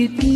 情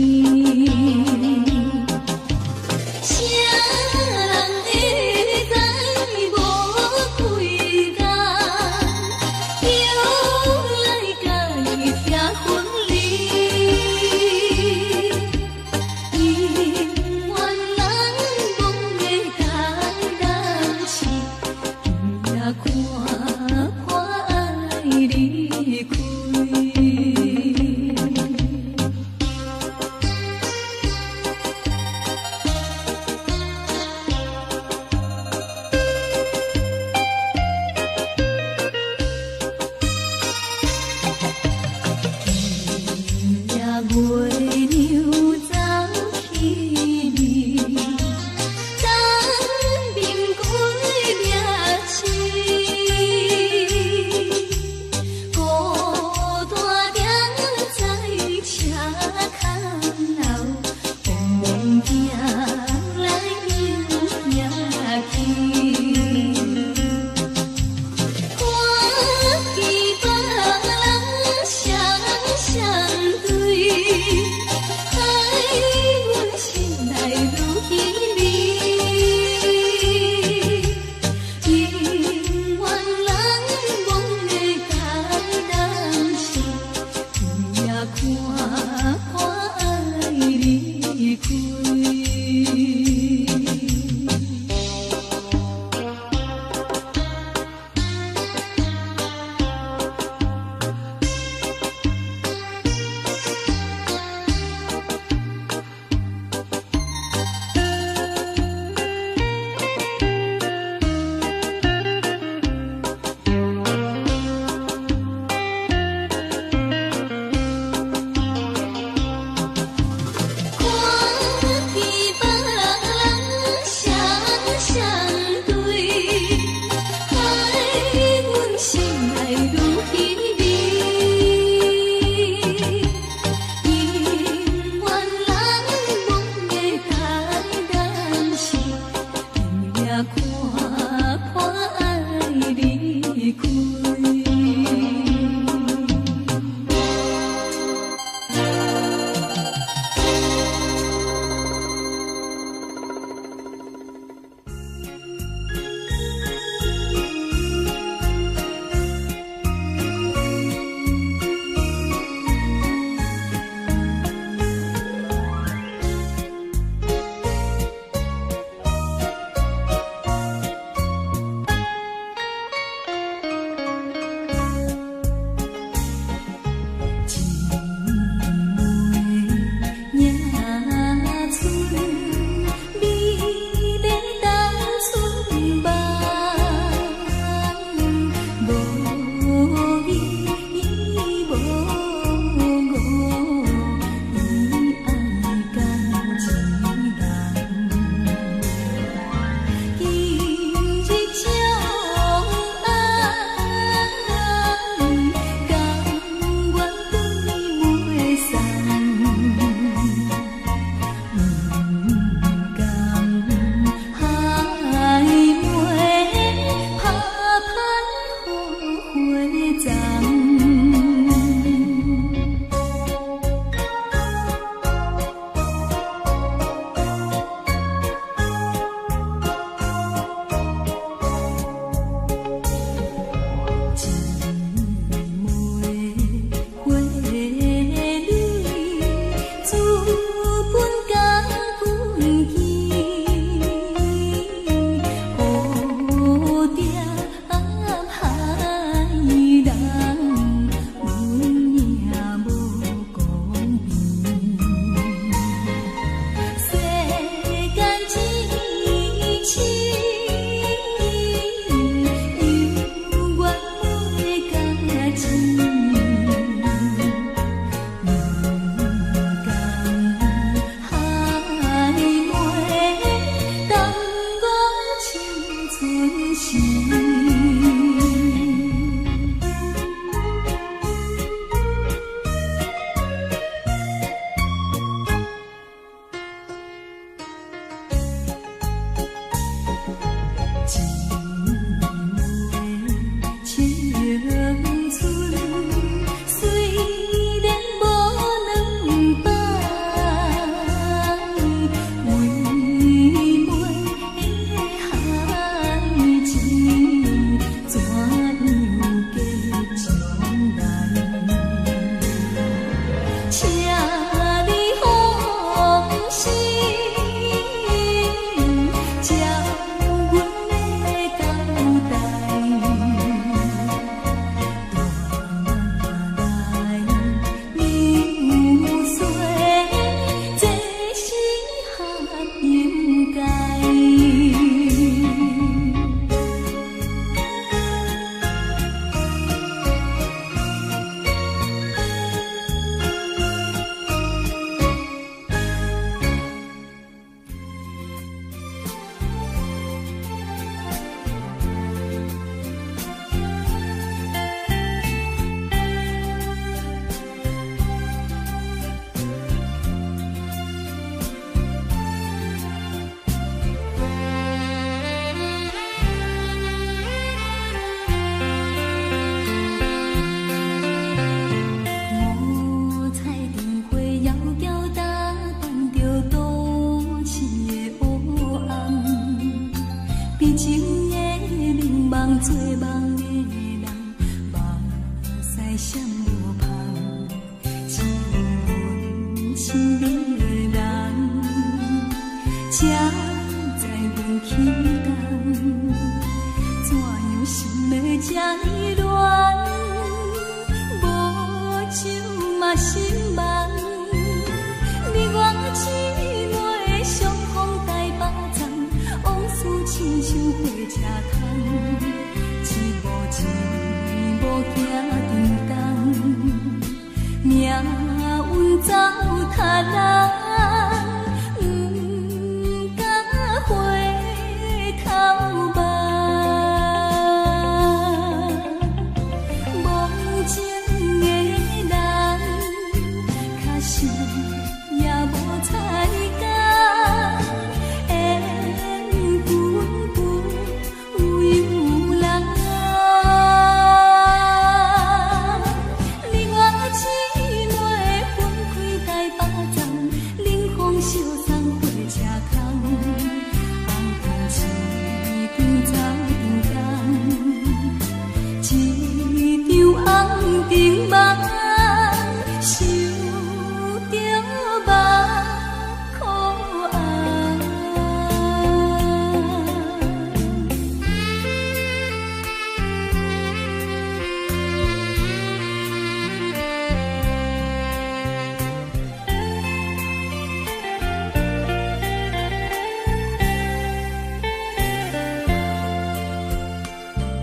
春。闪无旁，只有阮心里的人，才知阮起动，怎样心要这呢乱，无酒嘛心梦，你我姊妹相逢台北站，往事亲像火车窗，一步一步行沉重，命运走塔人，不敢回头望。梦情的人，可惜也无彩工，缘分不由人。你我姊妹分开台北站，冷风笑送火车空，红灯市场走沉重，一场红灯梦，受着目苦红。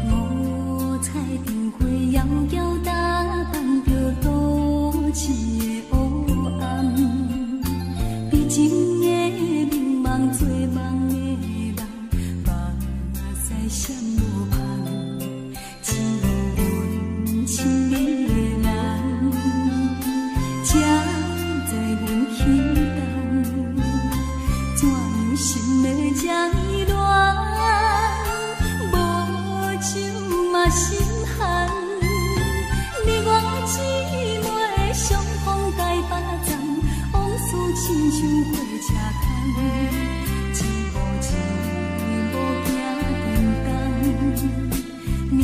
五彩灯花遥遥打放着都市的黑暗，悲情的迷茫做梦的梦，目屎闪无旁，只有阮心里的人，才知阮起动，怎样心要这呢乱，无酒嘛心寒，你我姊妹相逢台北站，往事亲像火车空，一步一步行沉重，命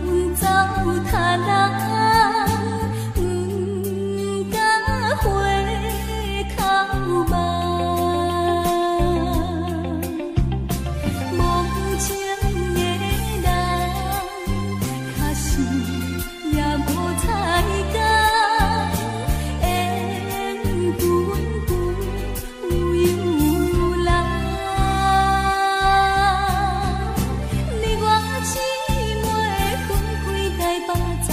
运走塔人，不敢回头望。梦情的人，可惜也无彩工，缘分不由人。你我姊妹分开台北站，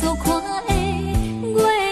所看的月圆。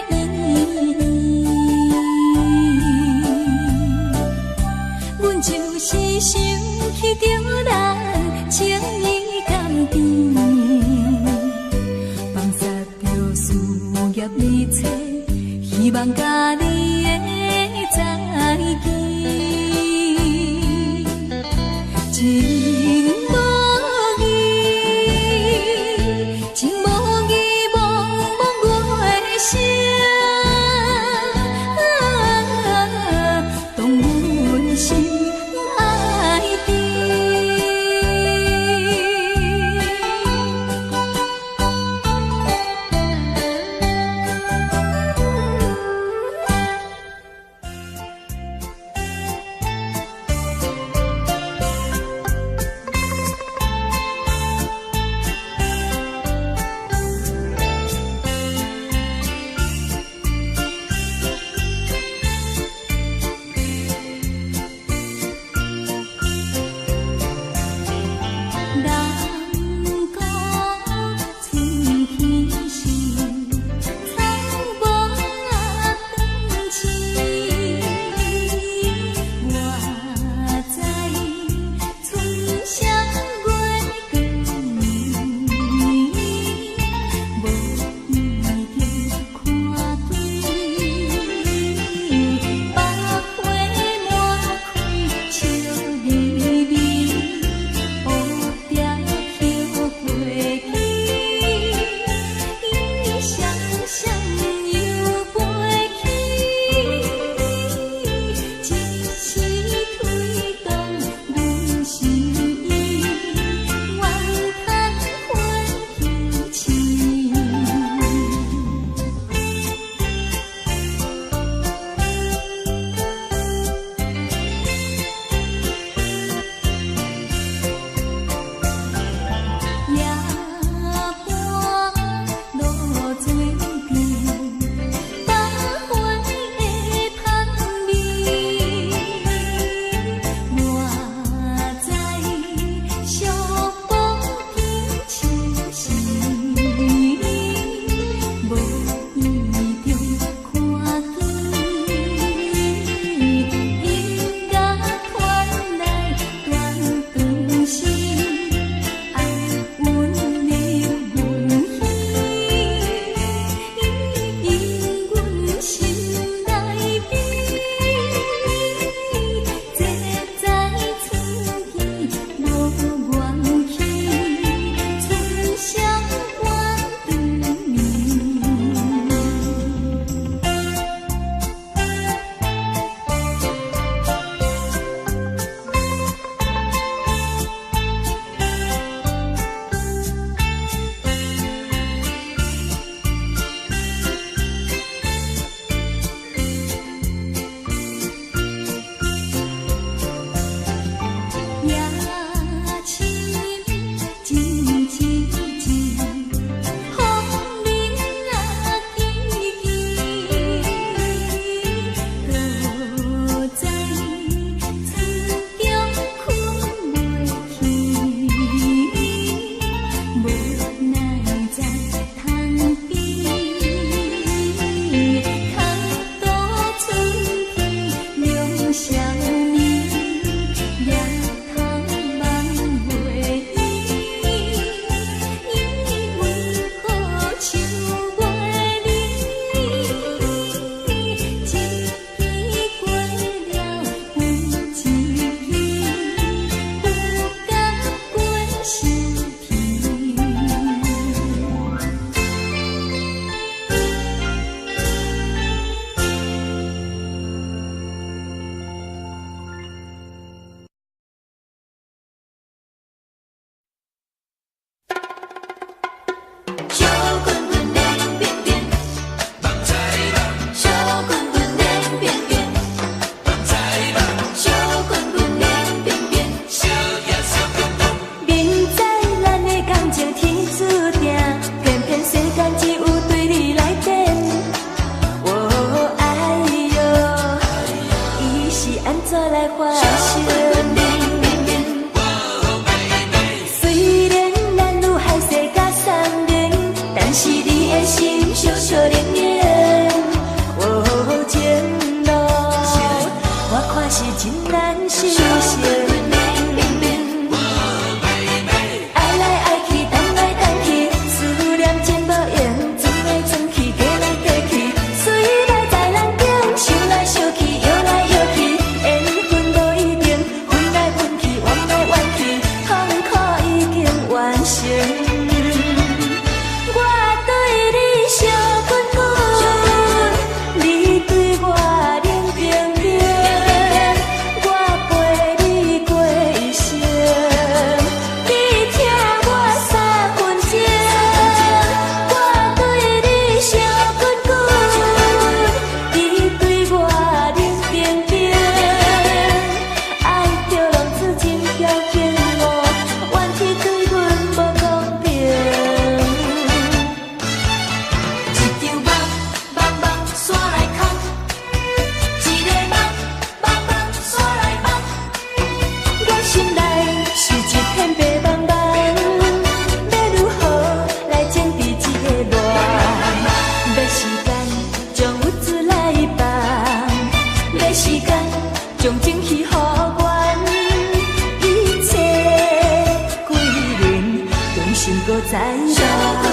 心搁在吧。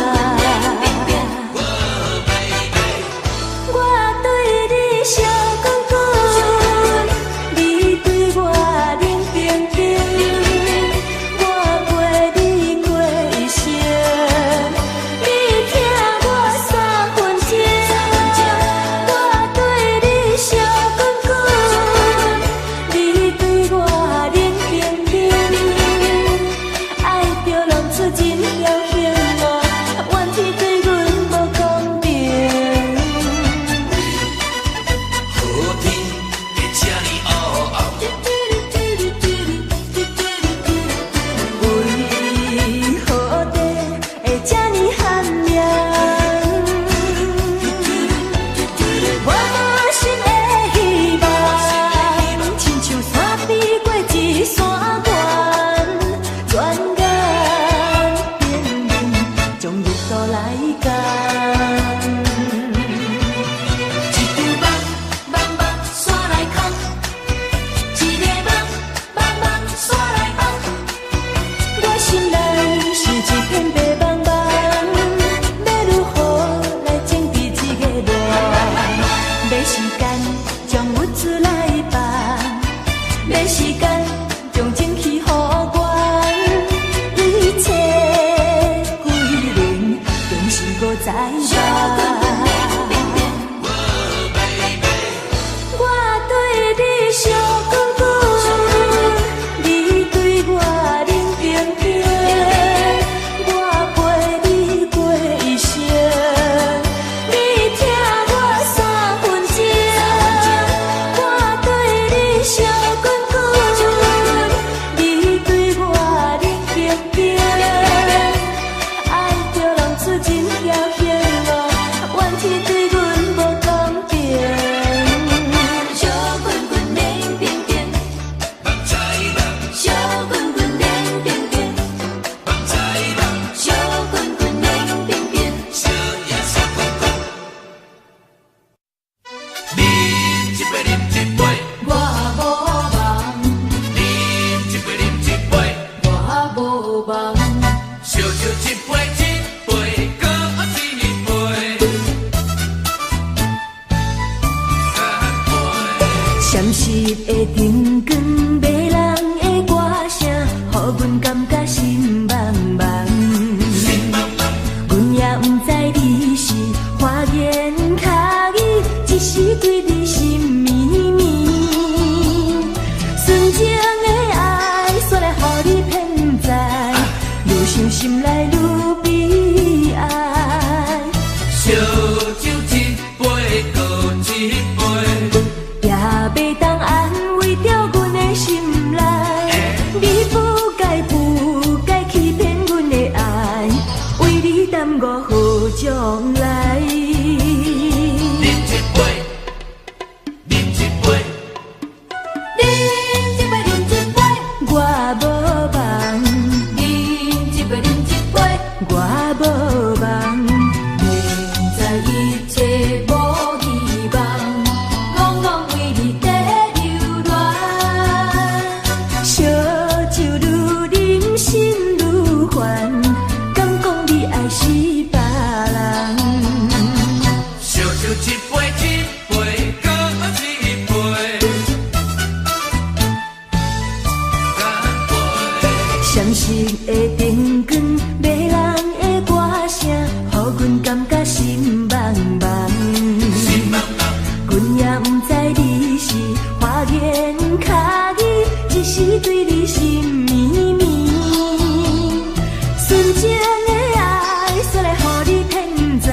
我对你烧滚滚，你对我冷冰冰。我陪你过一生，你疼我三分情。我对你烧滚滚，你对我冷冰冰。爱着浪出真条形路，怨天对阮无公平。好天会这呢黑暗，为何地会这呢寒凉？我无心的希望，亲像山比过一山高，转眼变冷，将日度来赶。一张梦，梦梦煞来空，一个梦，梦梦煞来梦。我心内是一片白茫茫，要如何来整治这个乱？要时间将物资来放，要时间将情绪予我，一切归零，重新搁再吧。我对你烧滚滚，你对我冷冰冰。我陪你过一生，你疼我三分情。我对你烧滚滚，你对我冷冰冰。爱着浪出真条形路，怨天对阮无公平。烧滚滚冷冰冰，梦在梦，烧滚滚冷冰冰，梦在梦，烧滚滚冷冰冰。烧也烧滚滚。啉一杯，啉一杯，我无梦，啉一杯，啉一杯，我无梦，烧酒一杯一杯，搁一杯，闪烁的灯光，迷人的歌声，予阮感觉心茫茫。心茫茫，阮也不知你是花言巧语，只是对你心绵绵。纯情的爱，煞来予你骗在，愈想心内愈悲哀。烧酒一杯，搁一杯，也袂当安慰着阮的心内，你不该欺骗阮的爱，为你耽误好将来。啉一杯，啉一杯，啉一杯，啉一杯，我无梦。啉一杯，啉一杯，我无梦。明知一切无希望，戆戆为你在流浪。烧酒愈啉心愈烦，敢讲你爱是别人？烧酒一杯一杯，搁一杯，闪烁的灯光，迷人的歌声，予阮感觉心茫茫。心茫茫，阮也不知你是花言巧语，只是对你心绵绵。纯情的爱，煞来予你骗在，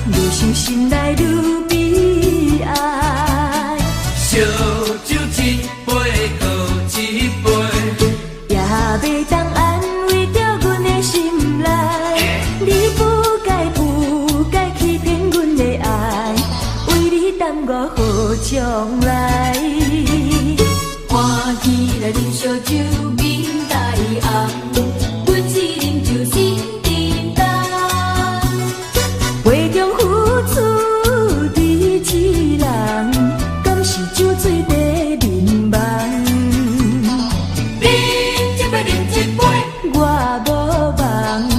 愈想心内愈悲哀。烧酒一杯，搁一杯，也袂当安慰着阮的心内，你不该欺骗阮的爱，为你耽误好将来。欢喜来啉烧酒，面带红，阮只啉酒心沉重。杯中付出伫一人，敢是酒醉在眠梦？啉一杯，啉一杯，我无梦。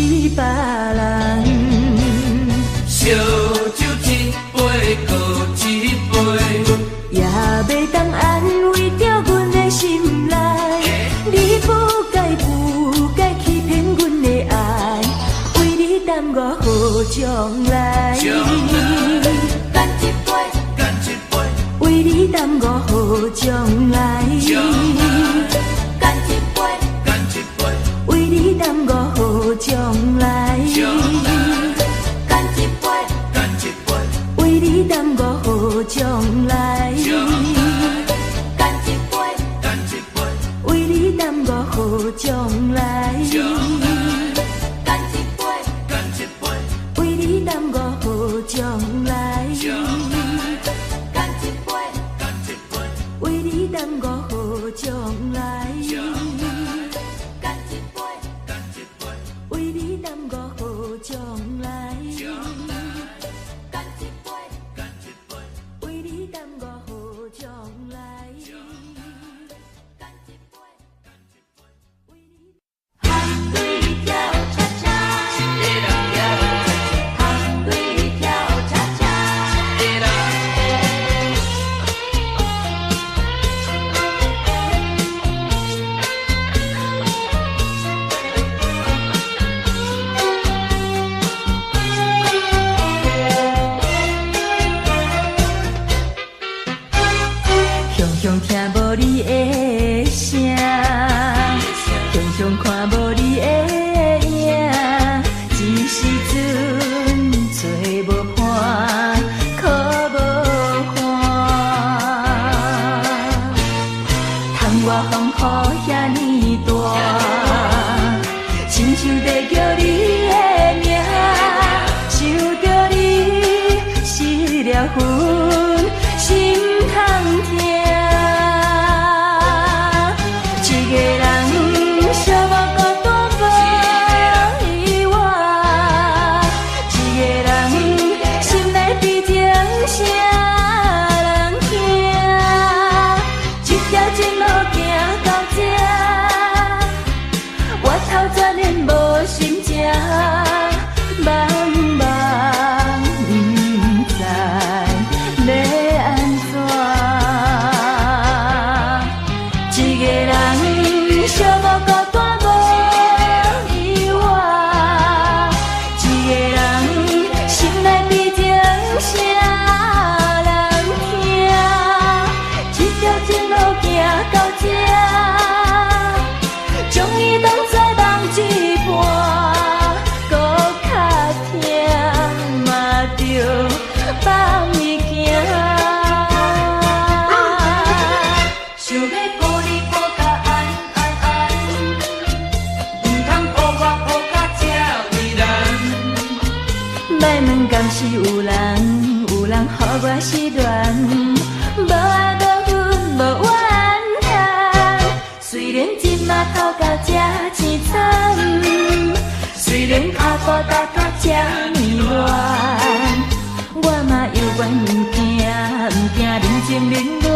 一别人。烧酒一杯，搁一杯，也袂当安慰着阮的心内。你不该欺骗阮的爱，为你耽误好将来。干一杯，干一杯，为你耽误好将来。干一杯，干一杯，为你耽误好将来。干一杯，干一杯，为你耽误好将来。干一杯，干一杯，为你耽误好将来。干一杯，干一杯，为你耽误好将来。干一杯，干一杯，为你耽误好将来。干一杯，干一杯，为你耽误好将来。干一杯，干一杯，为你耽误好将来。干一杯，干一杯。红队跳恰恰，红队跳恰恰。雄雄听无你的声，雄雄看无你的影，一时阵做无伴，可无伴。窗外风雨遐尼大，亲像在叫你的名，想着你失了魂，心痛痛。一个人寂寞孤单无依偎，一个人心内悲情啥人听？一条情路行到这，我头全然无心情，茫茫不知要安怎。一个人寂寞孤单无依偎，一个人心内悲情啥人听？一条情路行到这，将伊当作梦一半，搁较疼嘛着放伊行。想要抱你抱甲安安安，唔通抱我抱甲这为难。莫问敢是有人，有人予我失恋，无爱无恨无怨叹。虽然今嘛头到这凄惨，虽然脚步踏到这呢乱，我嘛犹原不惊人情冷暖。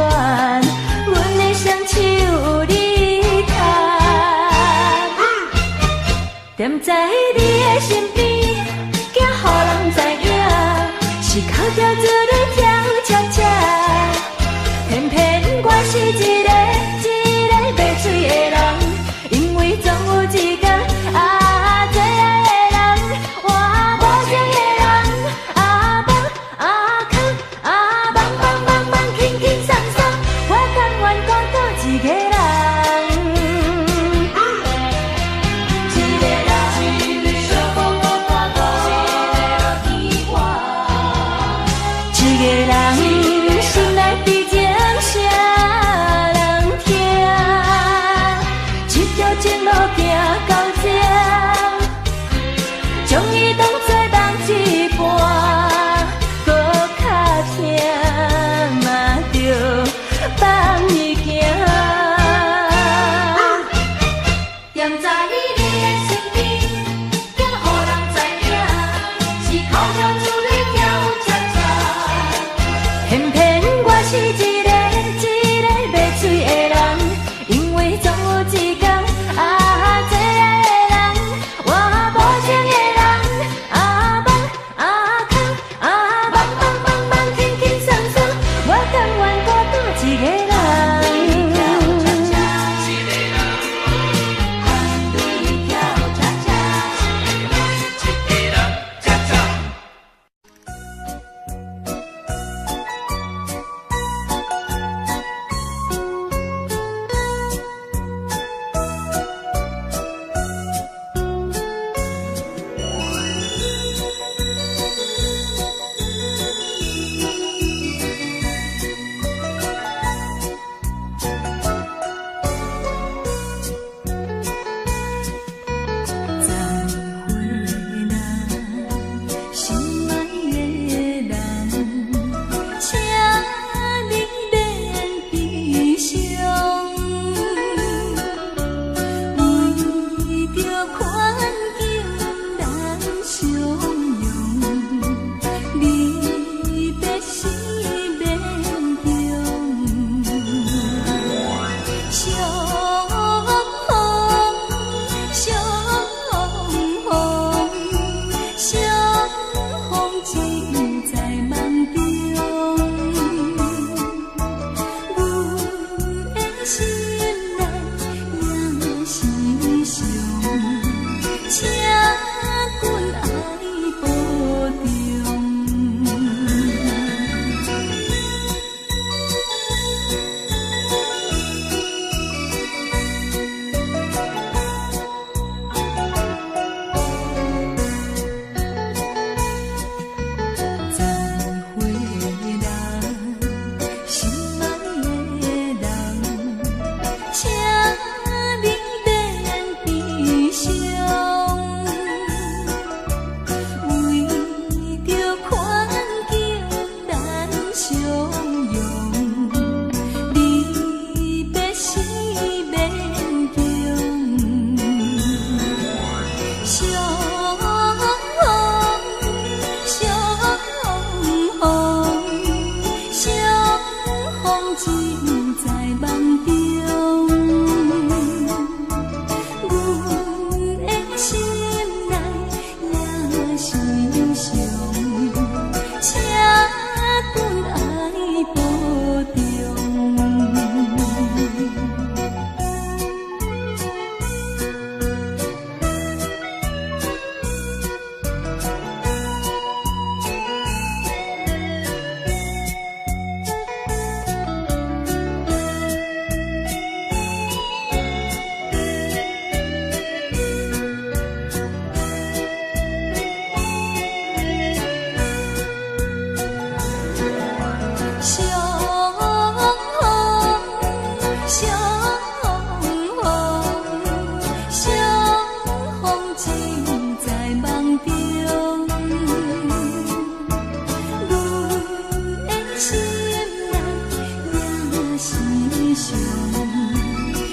阮的双手有你牵，踮在你的身边，惊予人知影，是靠跳做你跳恰恰。偏偏我是一个袂水的人，因为总有一天最爱的人，我无情的人，放放放放，轻轻松松，我甘愿孤独一个人。一个人，寂寞孤单无依偎，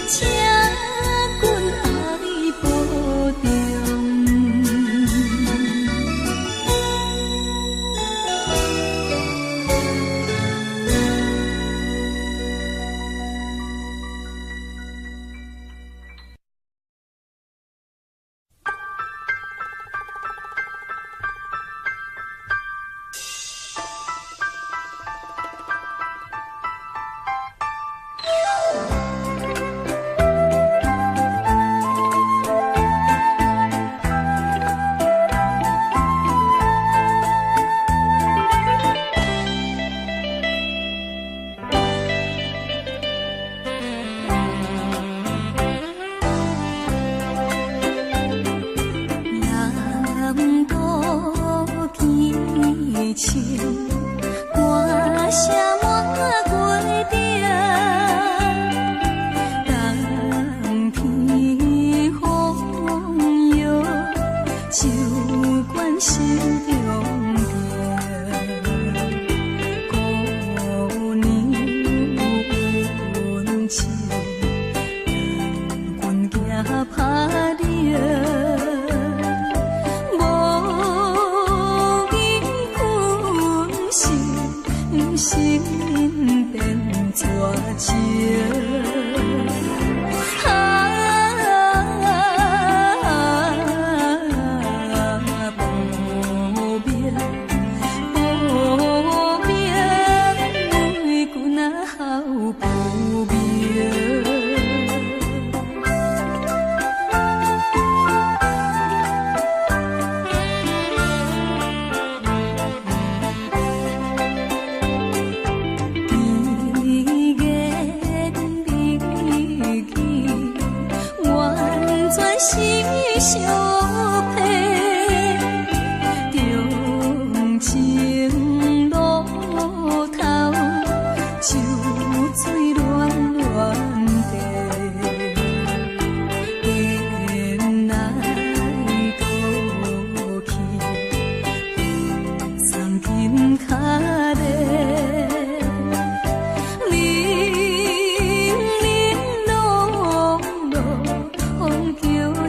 车滚爱保重。人多见笑，歌声满街顶，冬天风摇，手管手中调，姑娘温笑，人棍行拍了。心变绝情，无命，无命，每句那好无命。是相配，重情路头，秋水暖暖地，缘来倒去，送金脚咧。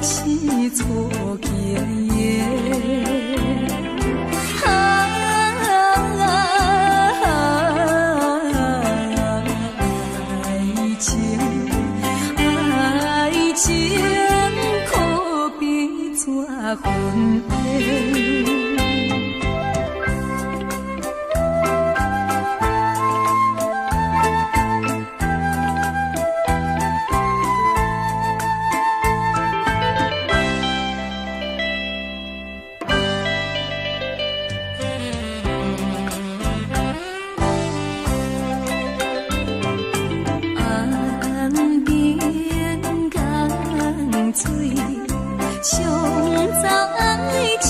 是错行耶，爱情可比怎分的？水，上早爱情。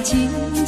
真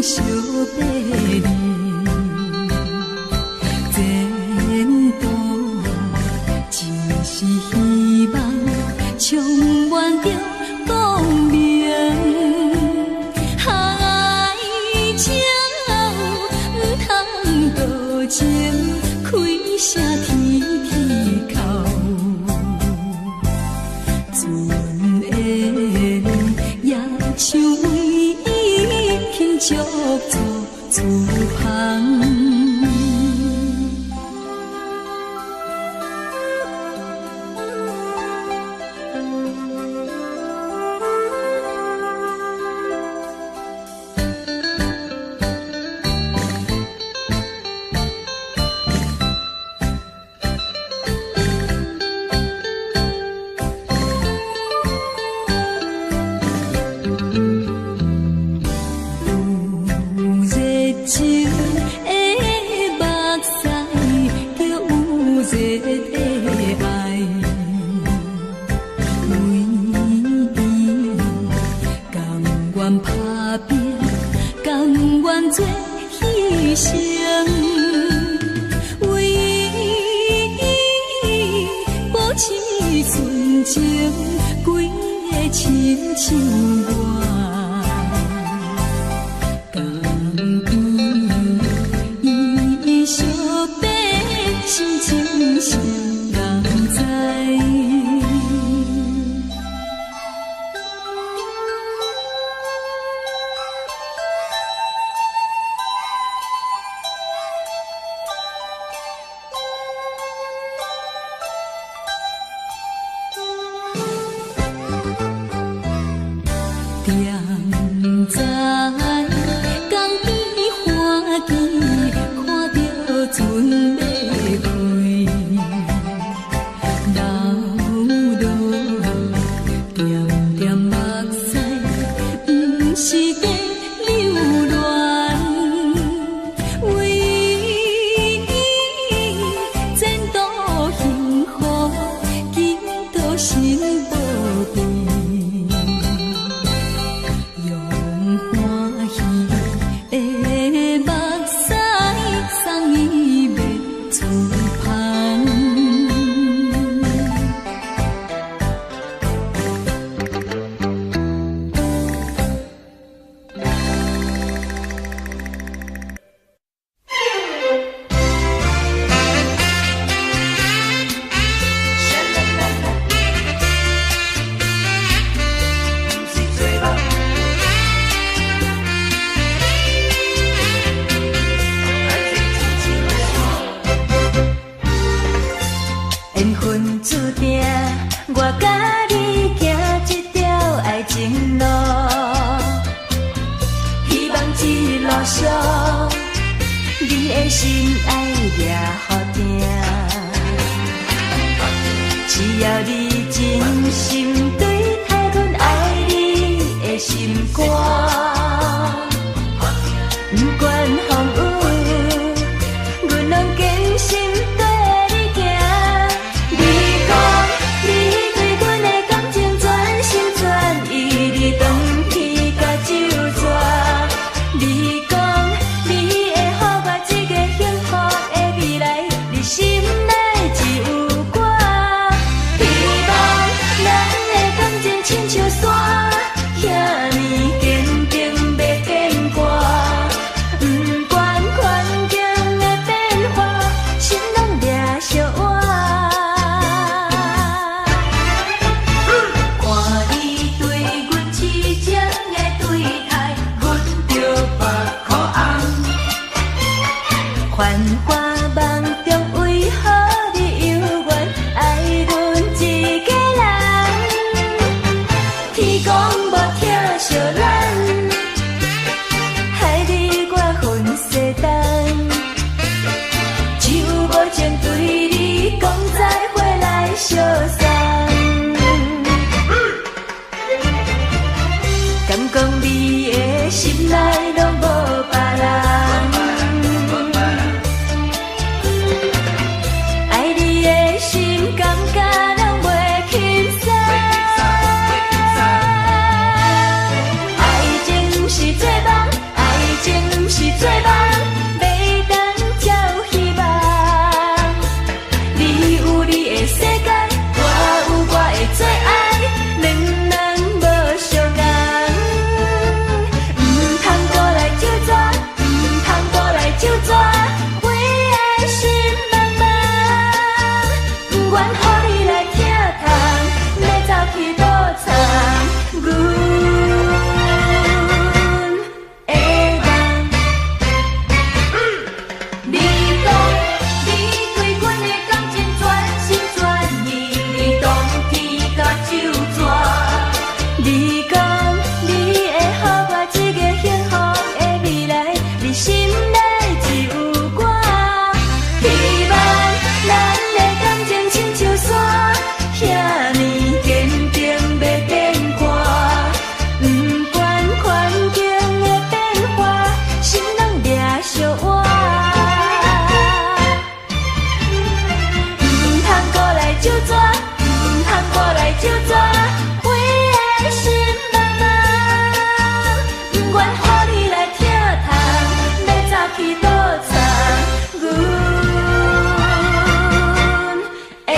相别离，前途真是希望充满着光明。爱情不通多情，开声天天哭。船的野树为轻足足厝旁。你讲你会予我一个幸福的未来。手纸，为的心茫茫，不愿予你来疼痛，要早去倒藏阮的梦。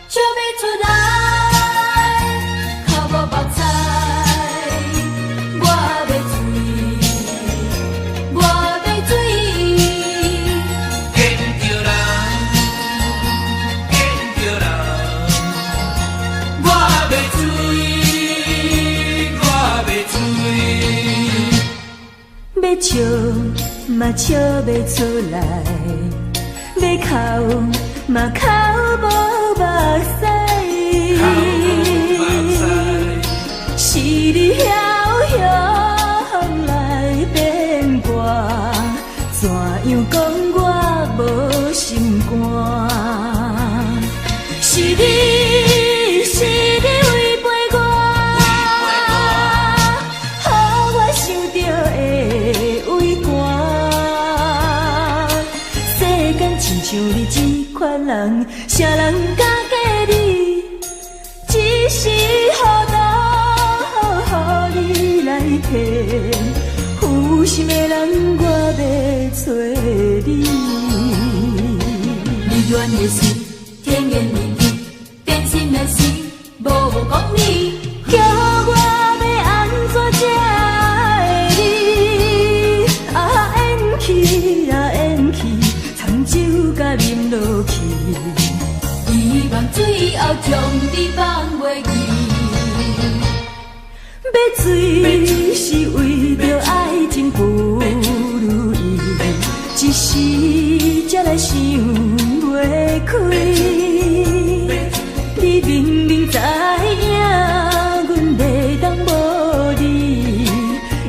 笑要出来，脚无目彩，我要醉，我要醉。见着人，见着人，我要醉，我要醉。要笑嘛笑袂出来，要哭嘛哭无目屎。是你晓晓来变卦，怎样讲我无心肝？是你违背我，予我想着会畏寒。世间亲像你这款人，啥人敢嫁你？只是糊涂。予你来骗，有心的人我要找你。你愿的是甜言蜜语，变心的是无讲理，叫我要安怎才会你？啊演去啊演去，长酒甲啉落去，希望最后将你放袂记。要醉是为着爱情不如意，一时才来想袂开。你明明知影阮袂当无你，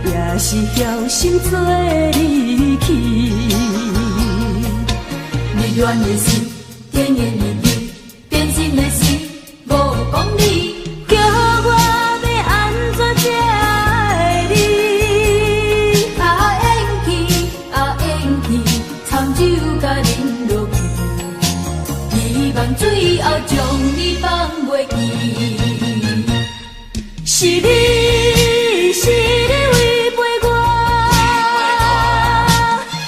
也是晓心做离去。你愿的是甜言蜜语，变心的是无讲理，叫我。最后将你放袂记，是你违背我，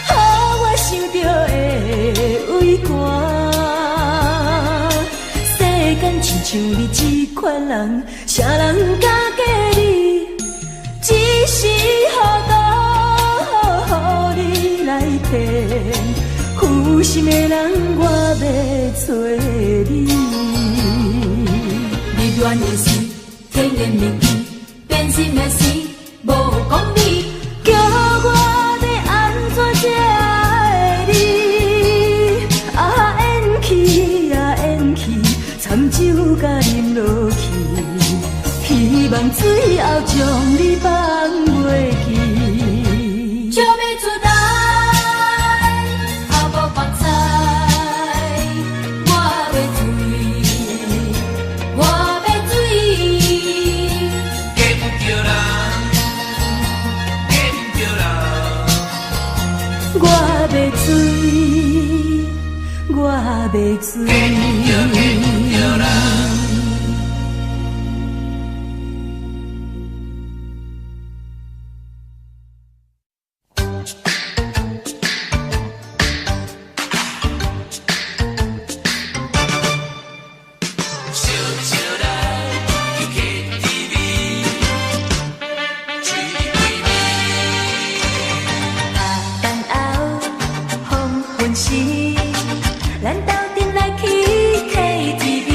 予我想着会畏寒。世间亲像你这款人，啥人敢嫁你？只是糊涂，予你来骗。有心的人，我要找你。你愿的是甜言蜜语，变心的是无讲理，叫我要安怎才会你？啊演去啊演去，惨酒甲啉落去，希望最后将你放袂记。笑要出来。我要醉。咱斗阵来去 KTV。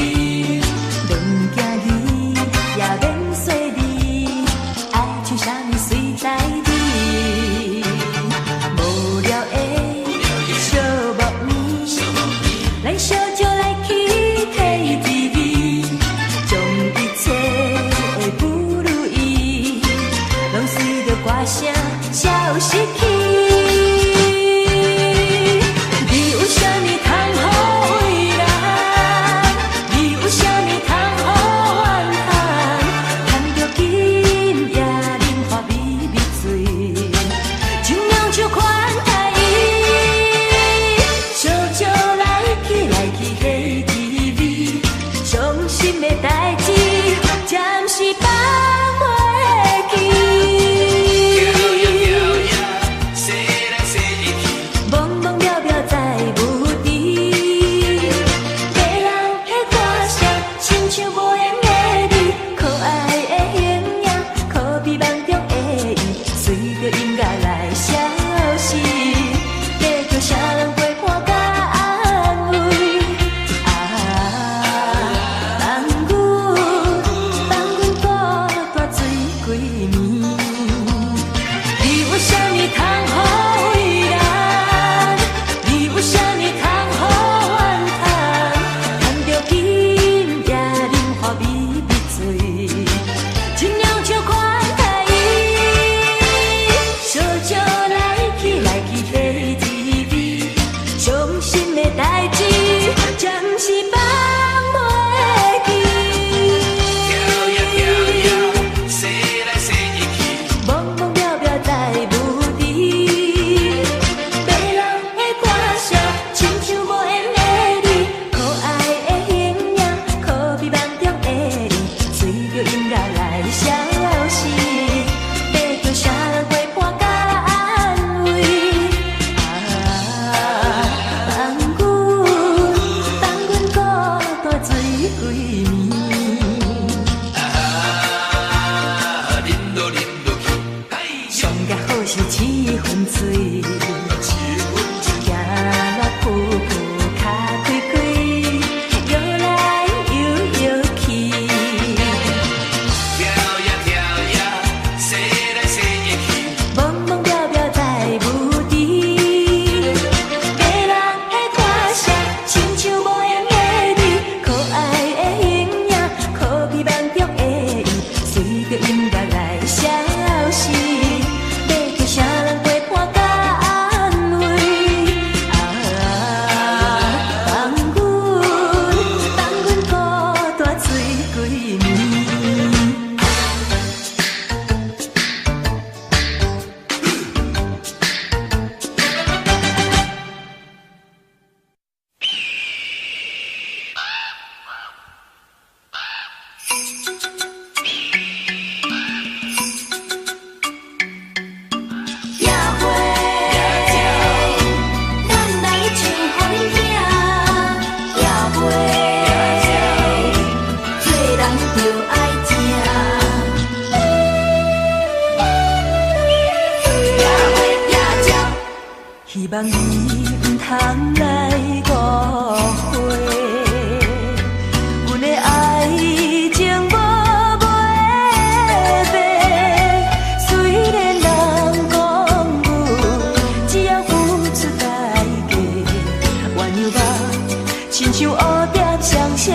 亲像乌蝶双双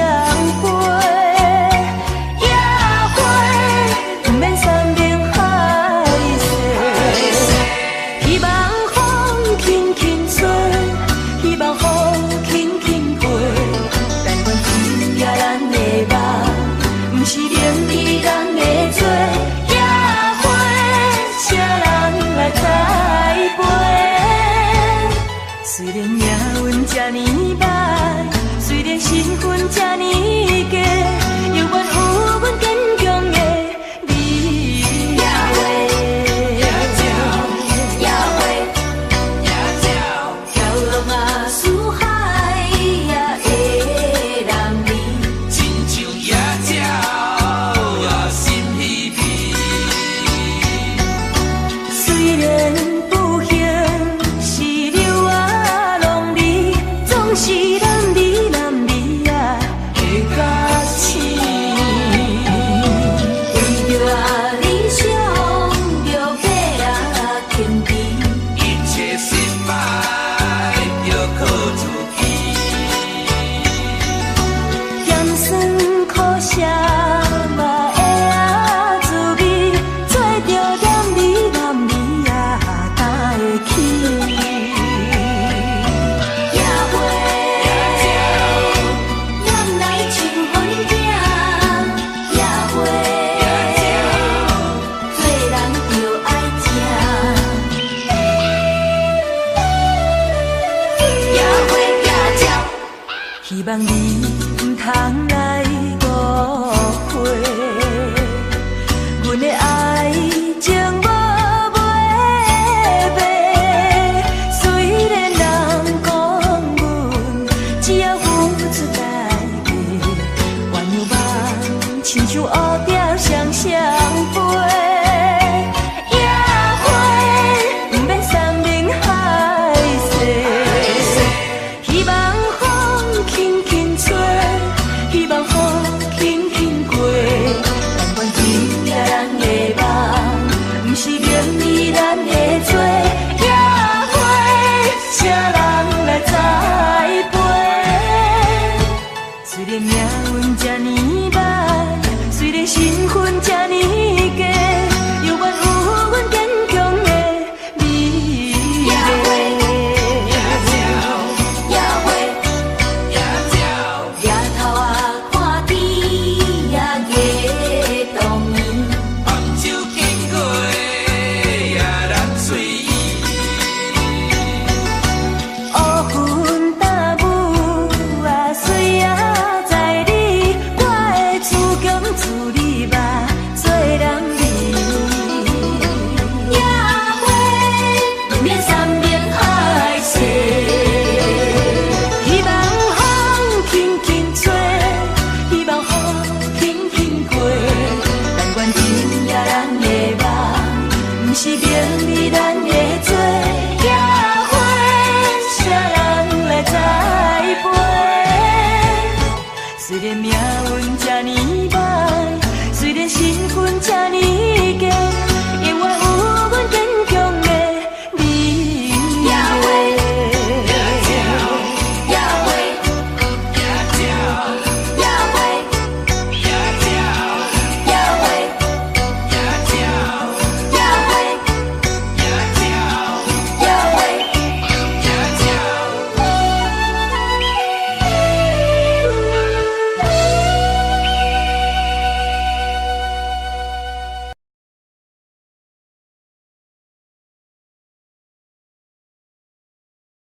飞。野花不免山明海誓，希望风轻轻吹，希望风轻轻飞。但愿今夜咱的梦，不是另一人的做。野花，谁人来栽培？虽然命运这呢歹，虽然身份这呢假，犹原有阮坚强的你。野花，野鸟，野花，野鸟，飘浪啊四海也会人美，亲像野鸟啊心稀微。虽然不幸是柳啊浪里，总是男儿男儿啊会甲醒。为着啊理想，着要啊坚持，一切失败就靠自己。咸酸苦涩嘛会啊滋味，做着男儿男儿啊担会起。野花，咱来唱分景。野花，做人着爱听。野花野鸟，希望你唔通来误会，阮的爱情无袂白。虽然人讲阮只要付出代价，原有梦亲像